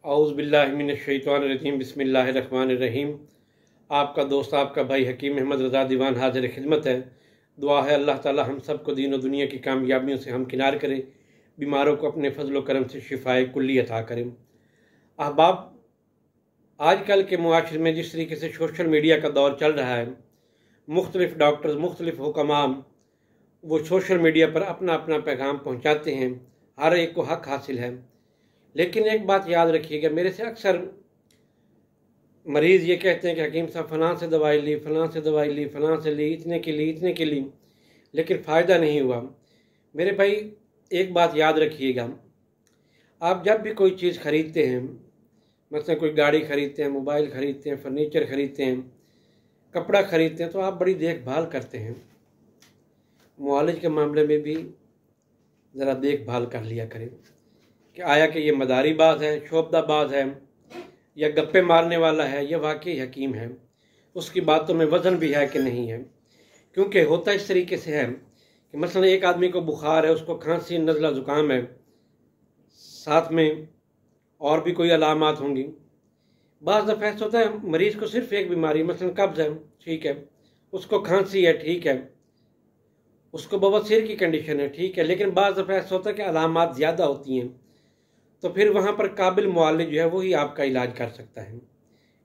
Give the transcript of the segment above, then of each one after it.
औज़ु बिल्लाहि मिनश्शैतानिर्रजीम बिस्मिल्लाहिर्रहमानिर्रहीम। आपका दोस्त आपका भाई हकीम अहमद रज़ा दीवान हाज़िर खिदमत है। दुआ है अल्लाह ताला हम सब को दीन और दुनिया की कामयाबियों से हमकिनार करे, बीमारों को अपने फजल करम से शिफाए कुल्ली अता करें। अहबाब, आजकल के मुआशरे में जिस तरीके से सोशल मीडिया का दौर चल रहा है, मुख्तलिफ़ डॉक्टर्स, मुख्तलिफ़ हुक्माम वो सोशल मीडिया पर अपना अपना पैगाम पहुँचाते हैं। हर एक को हक़ हासिल है, लेकिन एक बात याद रखिएगा, मेरे से अक्सर मरीज़ ये कहते हैं कि हकीम साहब फ़लाँ से दवाई ली, फ़लाँ से दवाई ली, फ़लाँ से ली, इतने की ली, इतने की ली, लेकिन फ़ायदा नहीं हुआ। मेरे भाई एक बात याद रखिएगा, आप जब भी कोई चीज़ ख़रीदते हैं, मतलब कोई गाड़ी ख़रीदते हैं, मोबाइल ख़रीदते हैं, फ़र्नीचर ख़रीदते हैं, कपड़ा ख़रीदते हैं, तो आप बड़ी देखभाल करते हैं। मुआलिज के मामले में भी ज़रा देखभाल कर लिया करें कि आया कि ये मदारीबाज है, शोबदाबाज है, या गप्पे मारने वाला है, या वाकई हकीम है, उसकी बातों में वज़न भी है कि नहीं है। क्योंकि होता इस तरीके से है कि मसलन एक आदमी को बुखार है, उसको खांसी, नज़ला, ज़ुकाम है, साथ में और भी कोई अलामात होंगी। बाज़ दफ़ा ऐसा होता है मरीज़ को सिर्फ़ एक बीमारी, मसलन कब्ज़ है, ठीक है, उसको खांसी है, ठीक है, उसको बवासीर की कंडीशन है, ठीक है, लेकिन बाज़ दफ़ा ऐसा होता है कि अलामात ज़्यादा होती हैं, तो फिर वहाँ पर काबिल मुआलिज जो है वही आपका इलाज कर सकता है।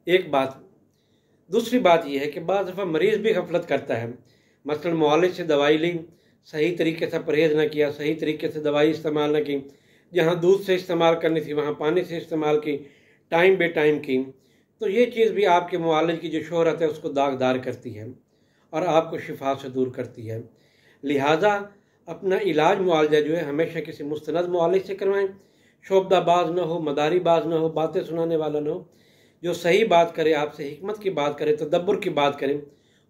एक बात। दूसरी बात यह है कि बाज़ दफ़ा मरीज़ भी गफलत करता है, मसलन मुआलिज से दवाई ली, सही तरीके से परहेज़ ना किया, सही तरीके से दवाई इस्तेमाल ना की, जहाँ दूध से इस्तेमाल करनी थी वहाँ पानी से इस्तेमाल की, टाइम बे टाइम की, तो ये चीज़ भी आपके मुआलिज की जो शोहरत है उसको दागदार करती है और आपको शिफा से दूर करती है। लिहाजा अपना इलाज मुआवजा जो है हमेशा किसी मुस्तनद मुआलिज से करवाएं, शोबदाबाज ना हो, मदारीबाज ना हो, बातें सुनाने वाला ना हो, जो सही बात करे, आपसे हिकमत की बात करे, तदब्बुर की बात करें,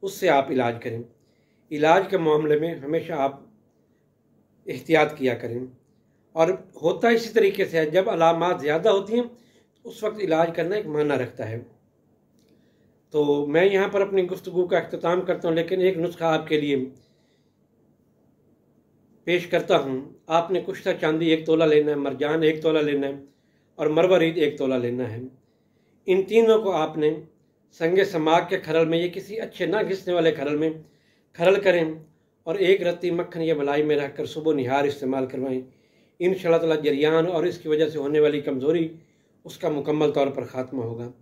उससे आप इलाज करें। इलाज के मामले में हमेशा आप एहतियात किया करें। और होता इसी तरीके से है, जब अलामात ज़्यादा होती हैं उस वक्त इलाज करना एक मायना रखता है। तो मैं यहाँ पर अपनी गुफ्तगू का अख्तिताम करता हूँ, लेकिन एक नुस्खा आपके लिए पेश करता हूँ। आपने कुश्ता चांदी 1 तोला लेना है, मरजान 1 तोला लेना है और मरवरीद 1 तोला लेना है। इन तीनों को आपने संगे समाग के खरल में, ये किसी अच्छे ना घिसने वाले खरल में खरल करें और 1 रत्ती मक्खन या मलाई में रखकर सुबह निहार इस्तेमाल करवाएं। इंशाअल्लाह ताला जरियान और इसकी वजह से होने वाली कमज़ोरी उसका मुकम्मल तौर पर ख़ात्मा होगा।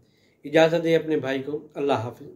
इजाज़त दें अपने भाई को। अल्लाह हाफ़िज़।